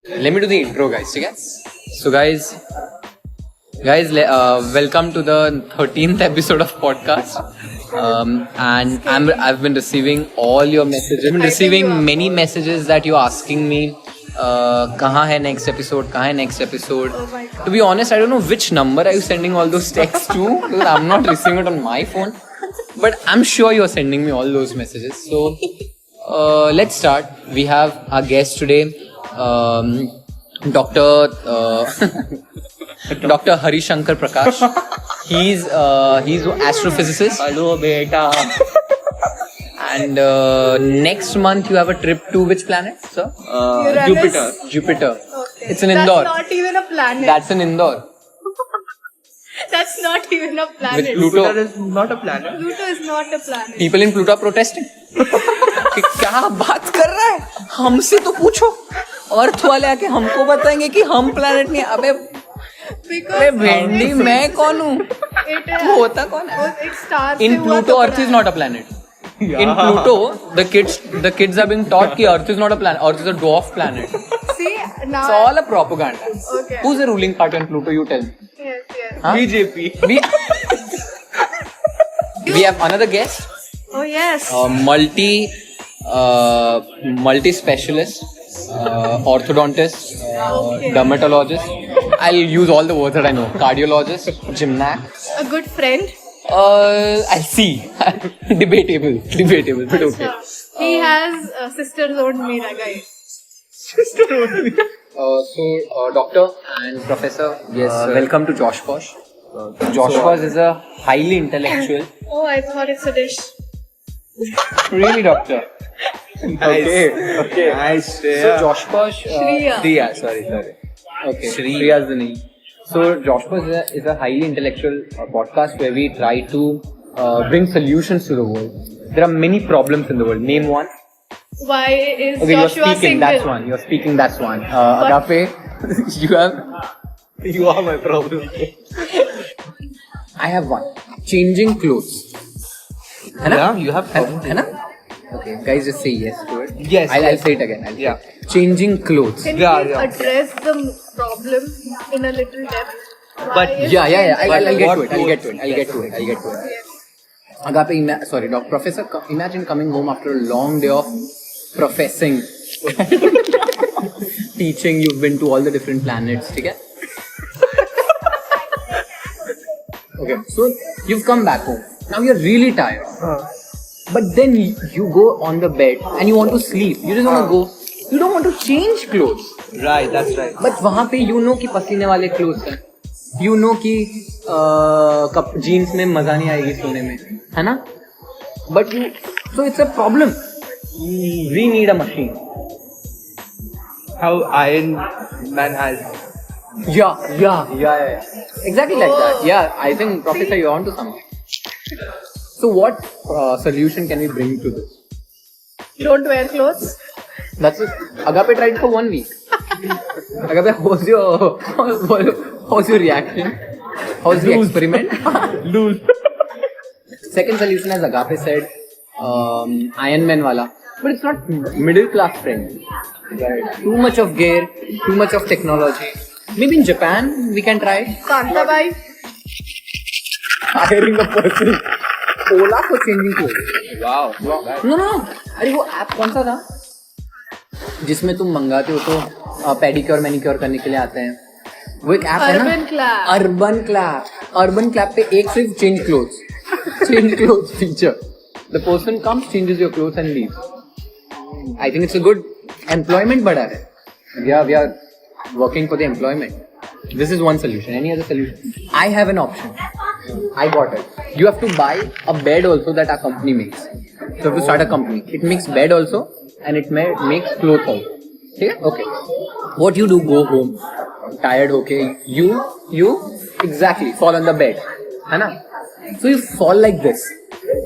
Let me do the intro, guys. Okay? So, guys, welcome to the 13th episode of podcast. And I've been receiving all your messages. I've been receiving many messages that you're asking me. कहाँ है next episode? कहाँ है next episode? To be honest, I don't know which number are you sending all those texts to, because I'm not receiving it on my phone. But I'm sure you're sending me all those messages. So let's start. We have our guest today, Dr. Hari Shankar Prakash. He's an astrophysicist. Hello, beta. And next month you have a trip to which planet, sir? Jupiter. Okay. It's in Indore. That's not even a planet. That's in Indore. That's not even a planet. With Pluto. Pluto is not a planet. Pluto is not a planet. People in Pluto are protesting. कि क्या बात कर रहा है? हमसे तो पूछो. अर्थ वाले आके हमको बताएंगे कि हम प्लैनेट नहीं. अबे भेंडी मैं कौन हूँ? तू होता कौन है? In Pluto, Earth is not a planet. In Pluto, the kids are being taught कि Earth is not a planet. Earth is a dwarf planet. See, now. It's all a propaganda. Okay. Who's the ruling party in Pluto? You tell me. Yes. Huh? BJP. We have another guest. Oh, yes. Multi-specialist, orthodontist, dermatologist. I'll use all the words that I know. Cardiologist, gymnast. A good friend. I'll see. Debatable, but okay. He has sisters owned Meera, guys. Doctor and Professor, yes, welcome to Josh Posh. Josh Posh is a highly intellectual. Oh, I thought it's a dish. Really, Doctor? Okay. Nice. So Josh Posh. Shreya. Sorry. Okay. Shreya is the name. So Josh Posh is a highly intellectual podcast where we try to bring solutions to the world. There are many problems in the world. Name one. Why is Okay, Joshua you're speaking. single? That's one. You're speaking. That's one. Agape, You are my problem. I have one. Changing clothes. है ना? Yeah, you have है ना? Okay, guys, just say yes to it. Yes. I'll say it again. Yeah. Changing clothes. Can Yeah, we yeah. address the problem in a little depth? But Why is Yeah. I'll changing- get to it. Yes. Agape, Professor, imagine coming home after a long day of professing, teaching. You've been to all the different planets. Okay? Okay, so you've come back home. Now you're really tired. But then you go on the bed and you want to sleep. You just want to go. You don't want to change clothes. Right, that's right. But वहाँ पे you know कि पसीने वाले clothes हैं. You know कि jeans में मजा नहीं आएगी सोने में, है ना? But so it's a problem. We need a machine. How Iron Man has. Yeah. Exactly like that. Yeah, I think Professor, you're onto something. So what solution can we bring to this? Don't wear clothes. That's it. Agape tried for 1 week. Agape, how's your reaction? How's the experiment? Lose. Second solution, as Agape said, Iron Man wala. But it's not middle class friendly. Right. Too much of gear, too much of technology. Maybe in Japan we can try Kantabai. hiring a person. Ola for changing clothes. Wow. No. अरे वो app कौन सा था जिसमें तुम मंगाते हो तो पेडिक्योर मैनिक्योर करने के लिए आते हैं? वो एक ऐप है ना, अर्बन क्लैप पे एक सिर्फ change clothes feature. The person comes, changes your clothes and leaves. I think it's a good employment बढ़ा है. We are working for the employment. This is one solution. Any other solution? I have an option. I got it. You have to buy a bed also that our company makes. So you have to start a company. It makes bed also and it makes clothes also. Okay. What you do? Go home, tired. Okay. You exactly fall on the bed. है ना? So you fall like this.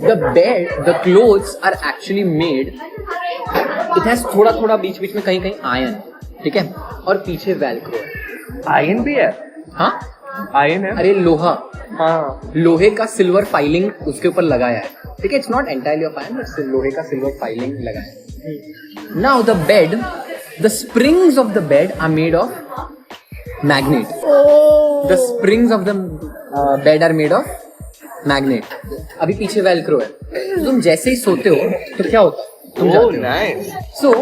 The clothes are actually made. It has थोड़ा बीच में कहीं iron. ठीक है? और पीछे velcro है. आयन भी है. हाँ, आयन है. अरे लोहा, हाँ. लोहे का सिल्वर फाइलिंग उसके ऊपर लगाया है. ठीक है, it's not entirely of iron, but लोहे का सिल्वर फाइलिंग लगाया है. Now the bed The springs of the bed are made of magnet. Oh. The springs of the bed are made of magnet. अभी पीछे वेलक्रो है. तुम जैसे ही सोते हो तो क्या होता है? तुम Oh, जाते हो. nice. So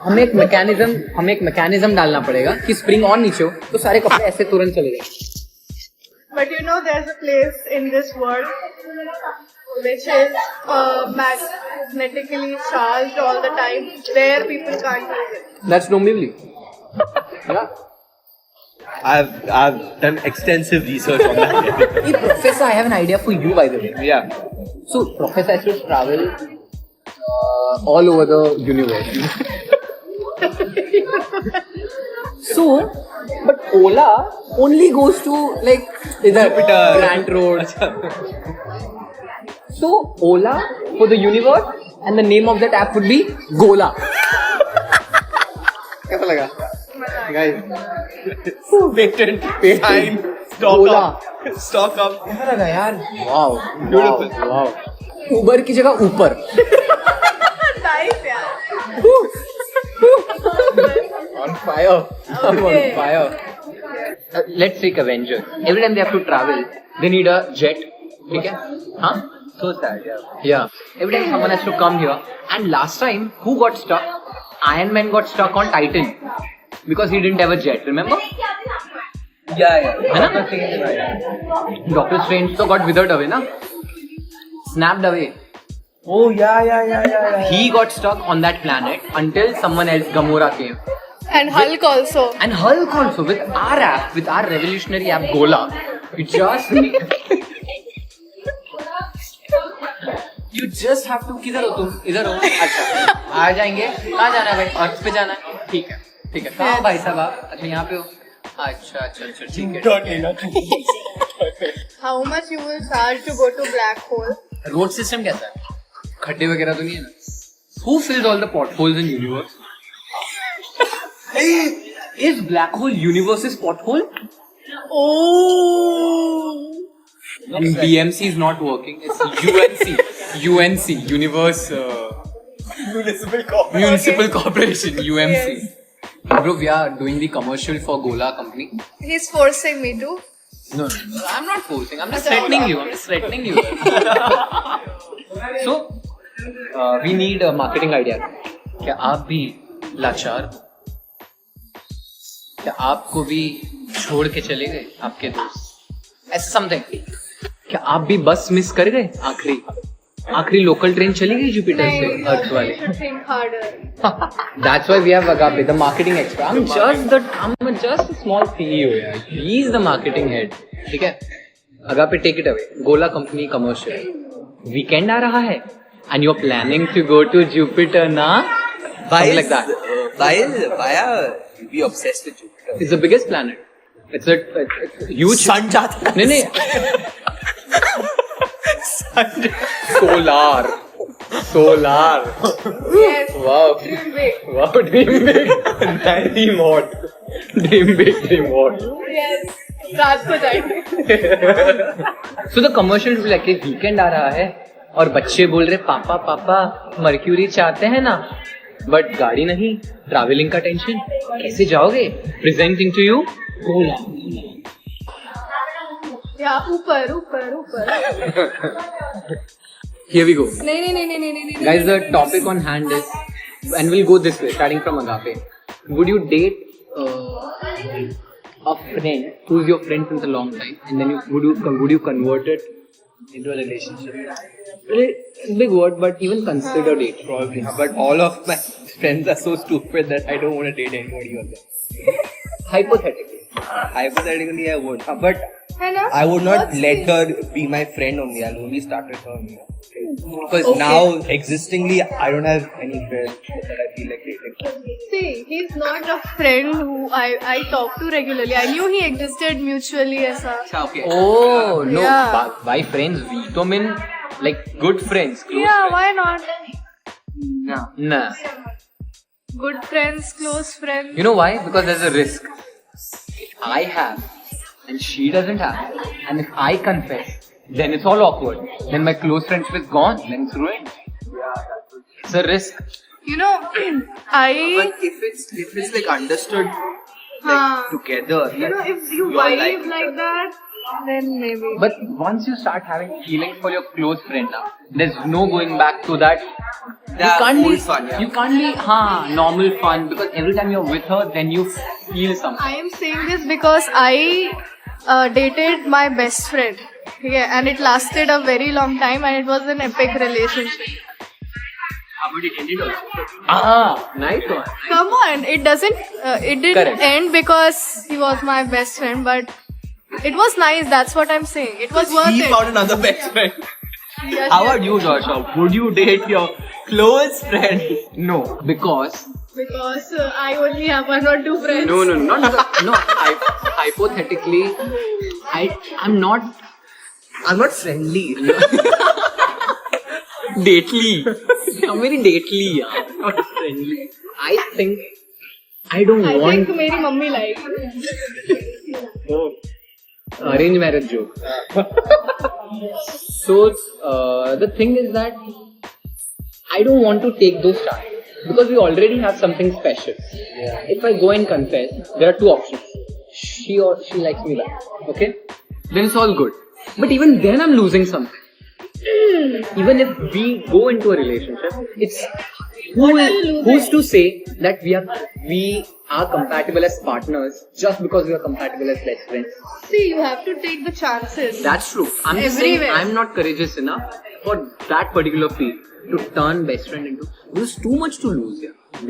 हमें एक मैकेनिज्म डालना पड़ेगा कि स्प्रिंग और नीचे हो तो सारे कपड़े ऐसे तुरंत चले जाए. But you know, there's a place in this world which is magnetically charged all the time. There, people can't use it. That's Dombivli. Yeah. I've done extensive research on that. Hey, Professor, I have an idea for you, by the way. Yeah. So, Professor has to travel all over the universe. So, but Ola only goes to like Jupiter. Grant Road. So, Ola for the universe, and the name of that app would be Gola. कैसा लगा? Guys, Patent. Sign. Stock Ola. up. Stock up. कैसा लगा यार? Wow. Beautiful. Wow. Uber की जगह ऊपर. Nice, yeah. On fire. I'm on Okay. fire. Let's take Avengers. Every time they have to travel, they need a jet. Okay? Huh? So sad, yeah. Yeah. Every time someone has to come here. And last time, who got stuck? Iron Man got stuck on Titan. Because he didn't have a jet, remember? Yeah. है ना? Doctor Strange तो got withered away ना? Snapped away. Oh, yeah. He got stuck on that planet until someone else, Gamora, came. And Hulk also. And Hulk also, with our app, with our revolutionary app Gola, you just need... You just have to... किधर हो तुम? इधर हो? अच्छा, आ जाएंगे. कहाँ जाना है भाई? अर्थ पे जाना है? ठीक है. कहाँ हो भाई साहब आप? अच्छा, यहाँ पे हो? अच्छा, ठीक है. How much you will charge to go to black hole? Road system कैसा है? खड्डे वगैरह तो नहीं है ना? Who fills all the potholes in universe? Is black hole universe's pothole? Oh. BMC is not working. It's UNC, Universe Municipal Corporation, UMC. Yes. Bro, we are doing the commercial for Gola company. He's forcing me to. No, I'm not forcing. I'm just threatening you. So, we need a marketing idea. क्या आप भी लाचार हो? क्या आपको भी छोड़ के चले गए आपके दोस्त? ऐसा समथिंग. क्या आप भी बस मिस कर गए? आखिरी लोकल ट्रेन चली गई जुपिटर से अर्थ वाले. You should think harder. That's why we have Agape, the marketing expert. I'm just a small CEO. यार. He's the marketing head. ठीक है? Agape, take it away. Gola company commercial. Weekend आ रहा है, and you're planning to go to Jupiter, na? Something like that. Why you'll be obsessed with Jupiter? It's the biggest planet. It's a huge. Sun जाता है. नहीं. Solar. Yes. Wow. Dream big. Wow, dream big. Dream hot. Dream big, dream hot. Yes. रात को जाएंगे. So the commercial will be like, weekend आ रहा है और बच्चे बोल रहे पापा मर्क्यूरी चाहते हैं ना, बट गाड़ी नहीं, ट्रैवलिंग का टेंशन, कैसे जाओगे? Presenting to you, Gola. Yeah, ऊपर. Here we go. नहीं. Guys, the topic on hand is, and we'll go this way, starting from Agape. Would you date a friend who's your friend since a long time, and then would you convert it into a relationship? It's a big word, but even consider dating. Probably, but all of my friends are so stupid that I don't want to date anybody of them. Hypothetically. Hypothetically, I would, but है ना? I would not What's let the- her be my friend only. I'll only start with her only. Because Okay. now, existingly, I don't have any friends that I feel like dating. See, he's not a friend who I talk to regularly. I knew he existed mutually ऐसा. Okay. Oh no! Yeah. By friends, we don't mean like good friends. Close Yeah, friends. why not? Nah. Good friends, close friends. You know why? Because there's a risk. If I have and she doesn't have, and if I confess, then it's all awkward. Then my close friendship is gone. Then it's ruined. It's a risk. You know, I. But if it's like understood Haan. together, You know, if you you're vibe like that, then maybe. But once you start having feelings for your close friend now, there's no going back to that. old fun, yeah. You can't be normal fun, because every time you're with her, then you feel something. I am saying this because I dated my best friend. Yeah, and it lasted a very long time, and it was an epic relationship. How about it ended also? Nice one. Come on, it doesn't. It didn't Correct. end because he was my best friend, but it was nice. That's what I'm saying. It was worth He it. found another best friend. Yes, How yes. about you, Joshua? Would you date your close friend? No, because Because I only have one or two friends. no, not no. Hypothetically, I'm not I'm not friendly. dately. I'm very dately, not friendly. I think I don't I want think मेरी mummy like. arranged marriage joke. So the thing is that I don't want to take those chances because we already have something special. If I go and confess, there are two options: she or she likes me back. Okay, then it's all good. But even then, I'm losing something. Even if we go into a relationship, it's who's to say that we are compatible as partners just because we are compatible as best friends. See, you have to take the chances. That's true. I'm just saying Everywhere. I'm not courageous enough for that particular field to turn best friend into. There's too much to lose.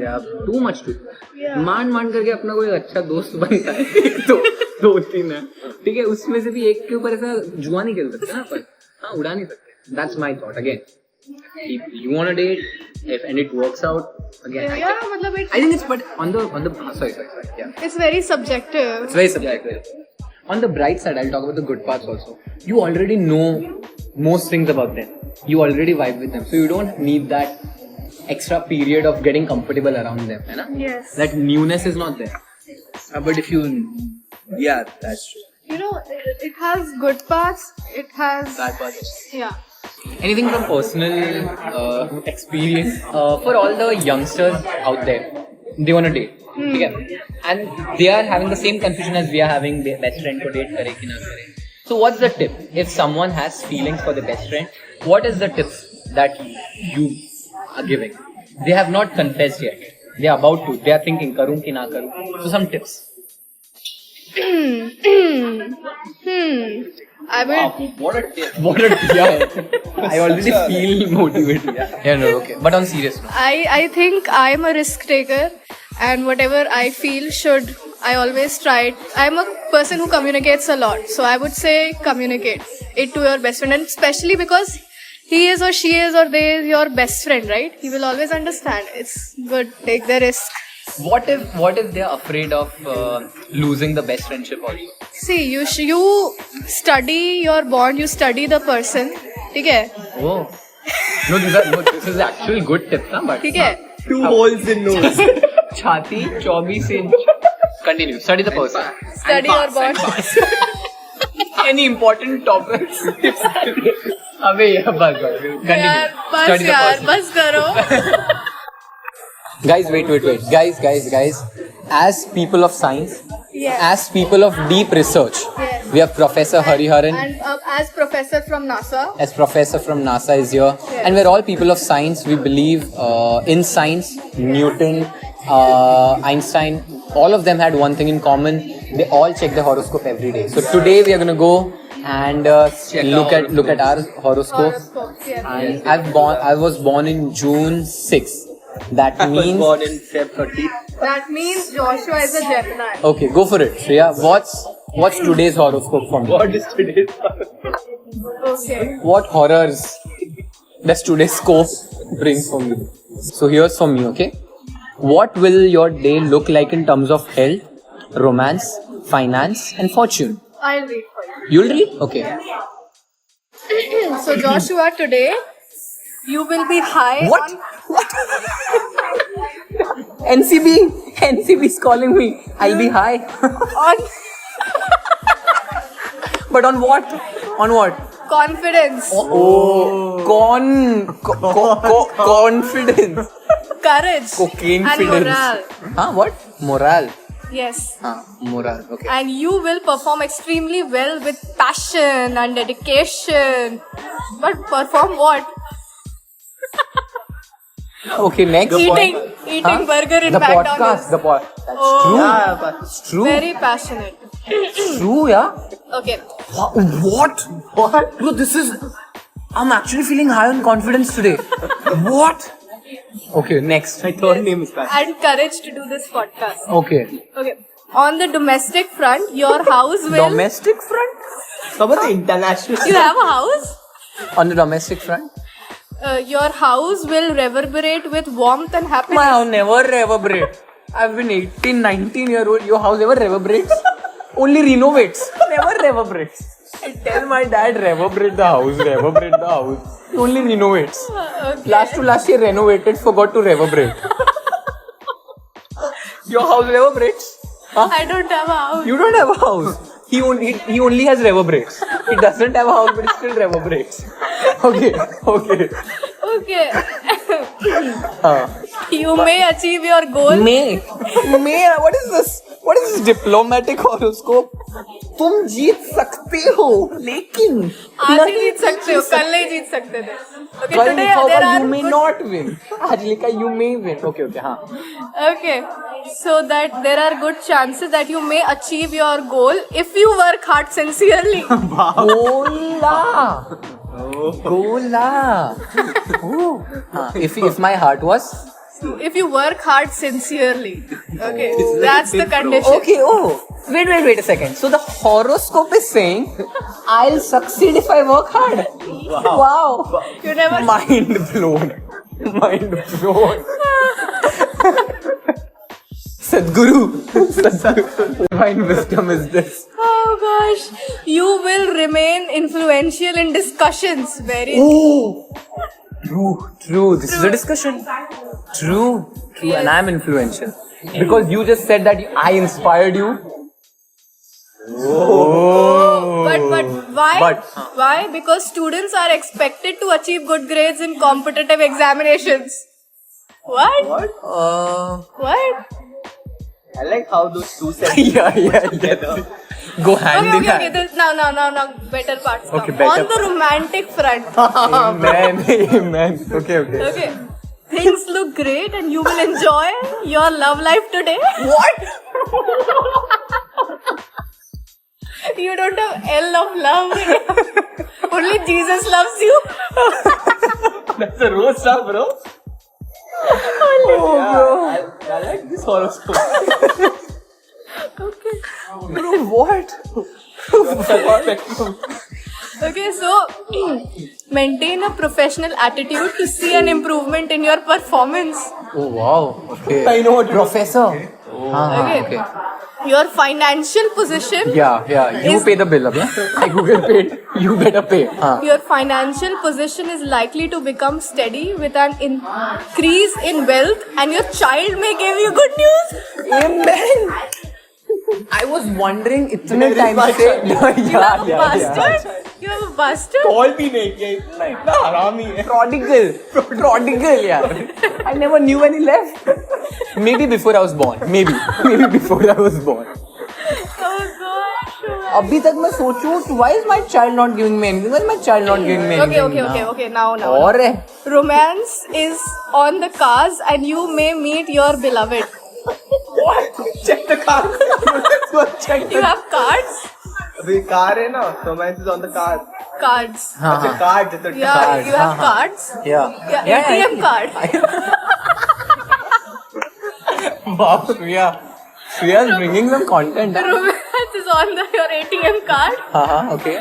Yeah, too much to. Yeah. मान करके अपना कोई अच्छा दोस्त बनता है तो दो तीन है ठीक है उसमें से भी एक के ऊपर ऐसा जुआ नहीं खेल सकते ना अपन हाँ उड़ा नहीं सकते. That's my thought again. If you want to date, and it works out again. Yeah, मतलब I think it's but on the sorry yeah. it's very subjective. It's very subjective. On the bright side, I'll talk about the good parts also. You already know most things about them. You already vibe with them, so you don't need that extra period of getting comfortable around them. Hai na? Yes. That newness is not there. But if you, yeah, that's true. You know, it has good parts. It has Bad parts. Yeah. Anything from personal experience for all the youngsters out there, they want to date. Okay? And they are having the same confusion as we are having. Their best friend ko date kare ki na kare. So what's the tip? If someone has feelings for the best friend, what is the tips that you are giving? They have not confessed yet. They are about to. They are thinking karu ki na karu. So some tips. I will. What a tip. What a I already feel motivated. Yeah, no, okay. But on serious note. I think I'm a risk taker, and whatever I feel I always try it. I'm a person who communicates a lot, so I would say communicate it to your best friend, and especially because he is or she is or they is your best friend, right? He will always understand. It's good. Take the risk. What if they are afraid of losing the best friendship also? See, you study your bond. You study the person. ठीक है? Oh. No, this is actually good tip, na? But ठीक है? 2 holes in nose. Chhati 24 inch. Continue. Study the person. Study your bond. Any important topics? अबे यार बस continue. यार, बस Study the यार, person. बस करो. Guys, wait. Guys. As people of science, Yes. as people of deep research, Yes. we have Professor Hariharan. And as professor from NASA. As professor from NASA is here, Yes. and we're all people of science. We believe in science. Newton, Einstein, all of them had one thing in common. They all check the horoscope every day. So today we are gonna go and look at our horoscope. Horoscopes, yes. And I was born in June 6th. That I was means born in Feb 30. That means Joshua is a Gemini. okay. Go for it, Shreya. What's today's horoscope for me? What is today's Okay. What horrors does today's scope bring for me? So here's for me, okay? What will your day look like in terms of health, romance, finance, and fortune? I'll read for you. You'll read? Okay. So Joshua, today you will be high What? on What? NCB is calling me. I'll be high. But on what? On what? confidence. Oh, confidence. courage, Cocaine and fiddles. morale. Huh? What? Morale. Yes. Morale. Okay. And you will perform extremely well with passion and dedication. But perform what? Okay. Next. Eating burger in the McDonald's. podcast. That's Oh. true. Yeah, but It's true. Very passionate. True. Yeah. Okay. What? What? Bro, this is. I'm actually feeling high on confidence today. What? Okay. Next. my third name is Pat. And courage to do this podcast. Okay. Okay. On the domestic front, your house will. Domestic front. How about the international? You have a house? On the domestic front. Your house will reverberate with warmth and happiness. My house never reverberate. I've been 18, 19-year-old. Your house never reverberates. Only renovates. Never reverberates. I tell my dad reverberate the house. Reverberate the house. He only renovates. Okay. Last year renovated, forgot to reverberate. Your house reverberates. Huh? I don't have a house. You don't have a house. He only has reverberates. He doesn't have a house, but it still reverberates. Okay. Okay. You may achieve your goal. May, what is this? What is this diplomatic horoscope? तुम जीत सकते हो, लेकिन आज ही जीत सकते हो, कल नहीं जीत सकते थे. Okay, कल today लिखा there होगा are you may good- not win. आज लिखा you may win. Okay, हाँ. Okay, so that there are good chances that you may achieve your goal if you work hard sincerely. Gola. Ooh. If my heart was. If you work hard sincerely. Okay, that's the condition. Okay, wait a second. So the horoscope is saying I'll succeed if I work hard. Wow. You never. Mind blown. Sadhguru. Divine wisdom is this. Oh gosh, you will remain influential in discussions. Very. Oh. True. This is a discussion. True. Yes. And I'm influential. Because you just said that I inspired you. But why? But- Why? Because students are expected to achieve good grades in competitive examinations. What? What? I like how those two sentences Yeah. together. Go hand in Okay. hand. This, now, better parts. Okay, come. better On the romantic front. Amen. Okay. Okay. Things look great and you will enjoy your love life today. What? You don't have L of love. Only Jesus loves you. That's a roast, bro. I like this horoscope. Okay. Bro, what? Okay, so maintain a professional attitude to see an improvement in your performance. Oh, wow. Okay. I know what Professor. Okay. Your financial position. Yeah. You Is- pay the bill, yeah? I Google paid. You better pay. Your financial position is likely to become steady with an increase in wealth, and your child may give you good news. Amen. I was wondering इतने time से You have a bastard? You have a bastard? Call भी नहीं किया इतना हरामी है. prodigal यार. I never knew when he left. Maybe before I was born. Maybe before I was born. Oh gosh. अभी तक मैं सोचूं why is my child not giving me anything? Why is my child not giving me anything? Okay. Now. और है. Romance is on the cards, and you may meet your beloved. Check the car. Check You have cards? the car है ना. Romance is on the car. Cards. अच्छा card है तो Yeah, Cards, you have cards? Yeah. Yeah, ATM card. Wow, Shreya is bringing some content. Romance is on your ATM card, Okay.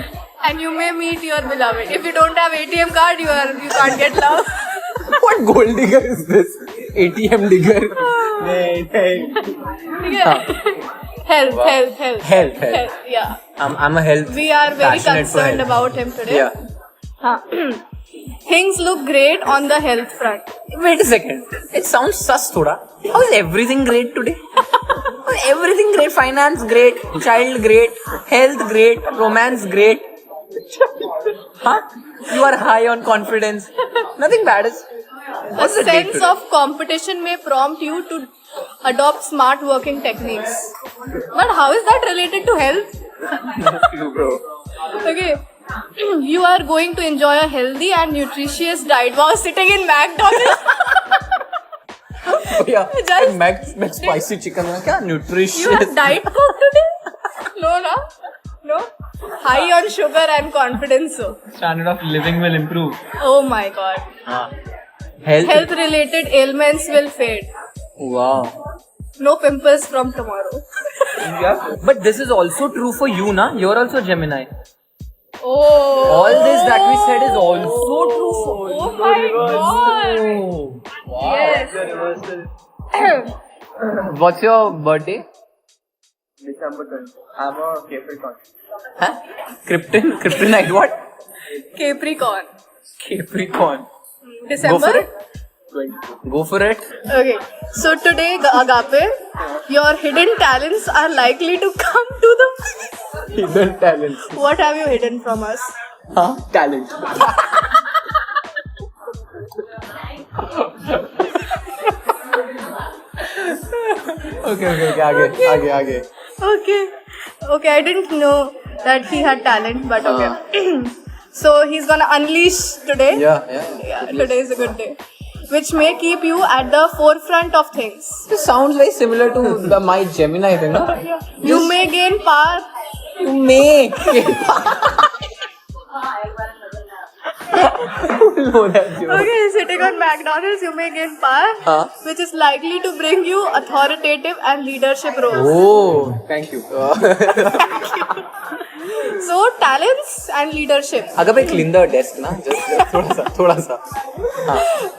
and you may meet your beloved. If you don't have ATM card, you can't get love. What gold digger is this? ATM digger. नहीं. Yeah. Health. Yeah. I'm a health. We are very passionate for concerned health. about him today. Yeah. Huh. Things look great on the health front. Wait a second. It sounds sus thoda. How is everything great today? Everything great. Finance great. Child great. Health great. Romance great. Huh? You are high on confidence. Nothing bad is. A sense of competition may prompt you to adopt smart working techniques. But how is that related to health? You bro. Okay. You are going to enjoy a healthy and nutritious diet while sitting in McDonald's. Oh yeah. Just- Mac spicy chicken में क्या nutritious. You have diet coke today? No, na? No? High on sugar and confidence. So. Standard of living will improve. Oh my god. Health. Health related ailments will fade. Wow. No pimples from tomorrow. But this is also true for you, na? You're also Gemini. Oh. All this that we said is also true for you. Oh my god. Yes. What's your birthday? December 10th. I'm a Capricorn. Huh? Kryptonite what? Capricorn. Capricorn. December? Go for it. Go for it. Okay. So today, Agape, your hidden talents are likely to come to the... Hidden talents. What have you hidden from us? Huh? Talent. okay. आगे. Okay, I didn't know that he had talent, but okay. So he's gonna unleash today. Yeah. Today is a good day. Which may keep you at the forefront of things. This sounds very similar to my Gemini thing, no? You may gain power. You make. No, that's yours. Okay, sitting on McDonald's, you may gain power, which is likely to bring you authoritative and leadership roles. Oh, thank you. So, talents and leadership. अगर मैं clean the desk ना, just थोड़ा सा.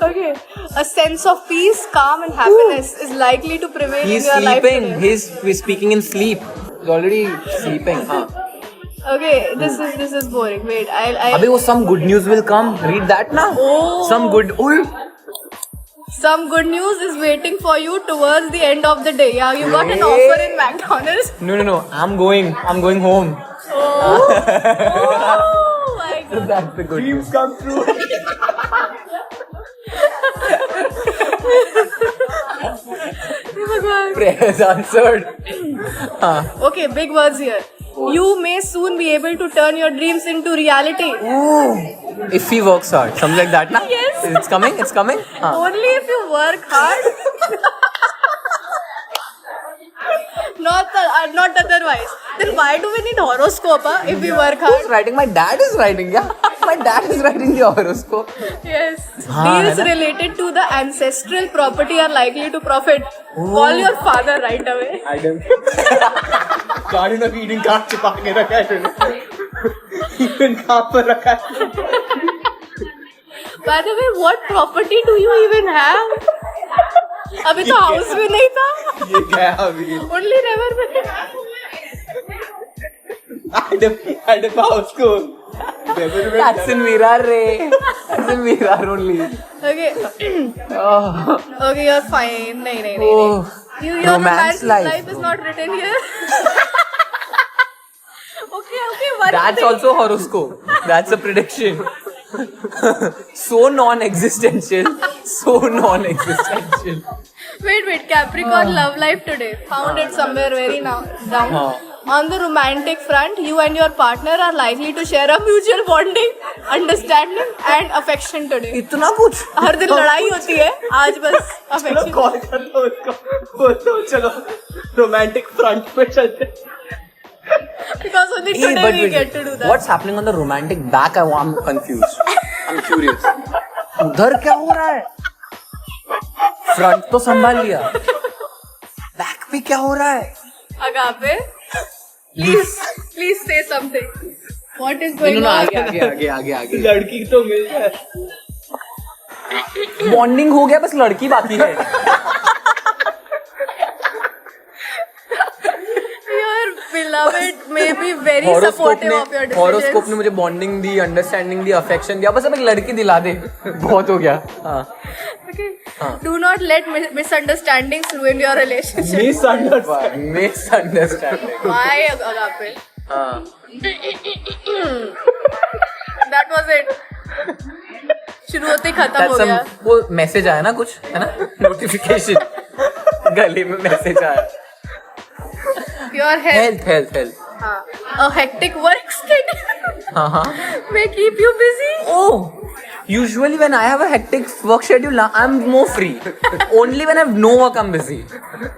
Okay, a sense of peace, calm, and happiness is likely to prevail in He's your life sleeping. today. He's speaking in sleep. He's already sleeping. Okay, this is boring. Wait, I'll अबे वो some good news will come. Read that ना. Oh. Some good. Oh. Some good news is waiting for you towards the end of the day. Yeah, you got an offer in McDonald's. No. I'm going home. Oh my god. That's the good news. Come true. Prayers answered. Okay, big words here. You may soon be able to turn your dreams into reality. If he works hard, something like that, na? Yes. It's coming. Only if you work hard. Not otherwise. Then why do we need horoscope if we work Who's hard? writing? My dad is writing. Yeah, my dad is writing the horoscope. Yes. हाँ, Deals है ना? related to the ancestral property are likely to profit. Call your father right away. I don't. गाड़ी में feeding card छुपा के रखा है तूने. Even कहाँ पर रखा है? By the way, what property do you even have? अभी तो house भी नहीं था. ये क्या है अभी? Only never में. At the house school. That's in Virar, Ray. That's in Virar only. Okay. Oh. Okay, you're fine. No. Oh. Your Romance romance life. life is not written here. Okay, one That's thing. also horoscope. That's a prediction. So non-existential. Wait. Capricorn love life today. Found it somewhere very now down. On the romantic front, you and your partner are likely to share a mutual bonding, understanding, and affection today. इतना कुछ? हर दिन लड़ाई होती है, आज बस affection. Call कर दो उसको. बोलो चलो romantic front पे चलते. Because only Hey, today but we wait, get to do that. What's happening on the romantic back? I'm confused. I'm curious. उधर क्या हो रहा है? Front तो संभाल लिया. Back पे क्या हो रहा है? Agape, please say something. What is going on? आगे. लड़की तो मिल जाए. Bonding हो गया, बस लड़की बाकी है. Your beloved may be very supportive of your decisions. Horoscope ने मुझे बॉन्डिंग दी, अंडरस्टैंडिंग दी, अफेक्शन दिया, बस अब एक लड़की दिला दे. बहुत हो गया. हाँ. Okay. Do not let misunderstandings ruin your relationship. Misunderstanding. Why, Agape? हाँ. That was it. शुरू होते ही खत्म That's हो गया. वो मैसेज आया ना कुछ, है ना? नोटिफिकेशन गले में मैसेज आया. Your health. Health. हाँ. A hectic work schedule हाँ. may keep you busy. Oh, usually when I have a hectic work schedule, I'm more free. Only when I have no work, I'm busy.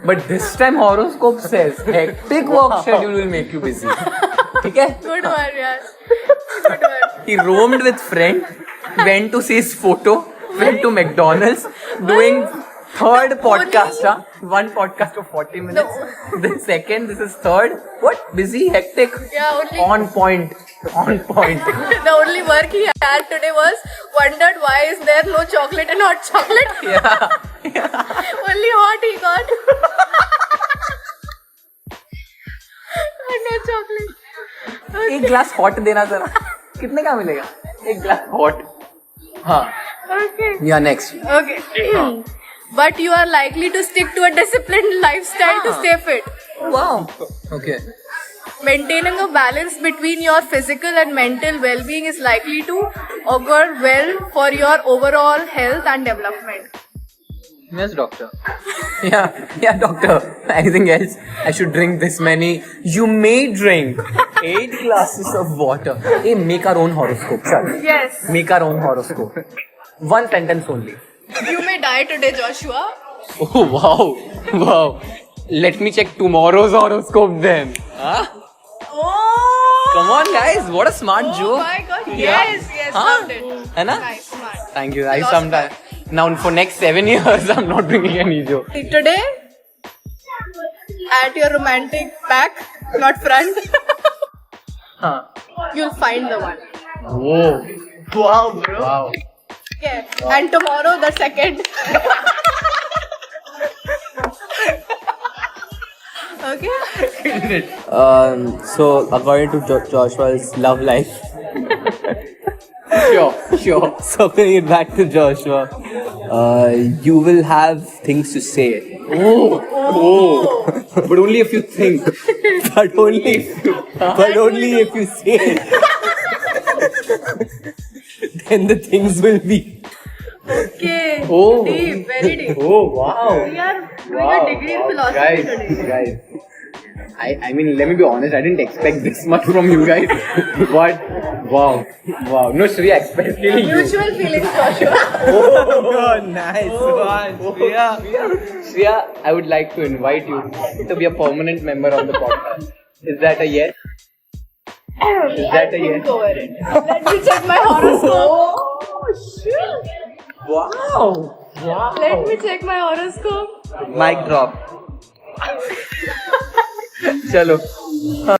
But this time horoscope says hectic work schedule will make you busy. ठीक है? Good one, yaar. Good one. He roamed with friend, went to see his photo, went to McDonald's, doing third podcast. One podcast for 40 minutes. The second, this is third. What? Busy, hectic, Yeah, only. on point. The only work he had today was wondered why is there no chocolate and hot chocolate. Yeah. Only hot he got. And no chocolate. एक glass hot देना जरा. कितने का मिलेगा? एक glass hot. हाँ. Okay. या next. Okay. But you are likely to stick to a disciplined lifestyle to stay fit. Wow. Okay. Maintaining a balance between your physical and mental well-being is likely to augur well for your overall health and development. Yes, doctor. Yeah, doctor. Anything else? I should drink this many. You may drink 8 glasses of water. Hey, make our own horoscope. Shall we? Yes. Make our own horoscope. One sentence only. You may die today, Joshua. Oh, wow. Let me check tomorrow's horoscope then. Huh? Oh! Come on, guys. What a smart Oh joke. my God! Yeah. Yes, Huh? loved it. है ना? Nice, smart. Thank you. I Lost sometime. Now for next 7 years, I'm not bringing any joke. Today, at your romantic back, not front, Huh. you'll find the one. Whoa. Wow, bro. Wow. Yeah. And tomorrow, the second. Okay. So according to Joshua's love life. Sure. So I'm gonna get back to Joshua. You will have things to say. Oh. But only if you think. But only if you say it. Then the things will be. Okay. Oh. Deep, very deep. Oh, wow. We are doing a degree in philosophy today. Guys. I mean, let me be honest, I didn't expect this much from you guys. But, wow. No, Shreya, especially you. Mutual feelings, Joshua. Oh, nice one. Shreya, I would like to invite you to be a permanent member of the podcast. Is that a yes? Is that a yes? Think over it. Let me check my horoscope. Wow. Let me check my horoscope. Mic drop. Chalo.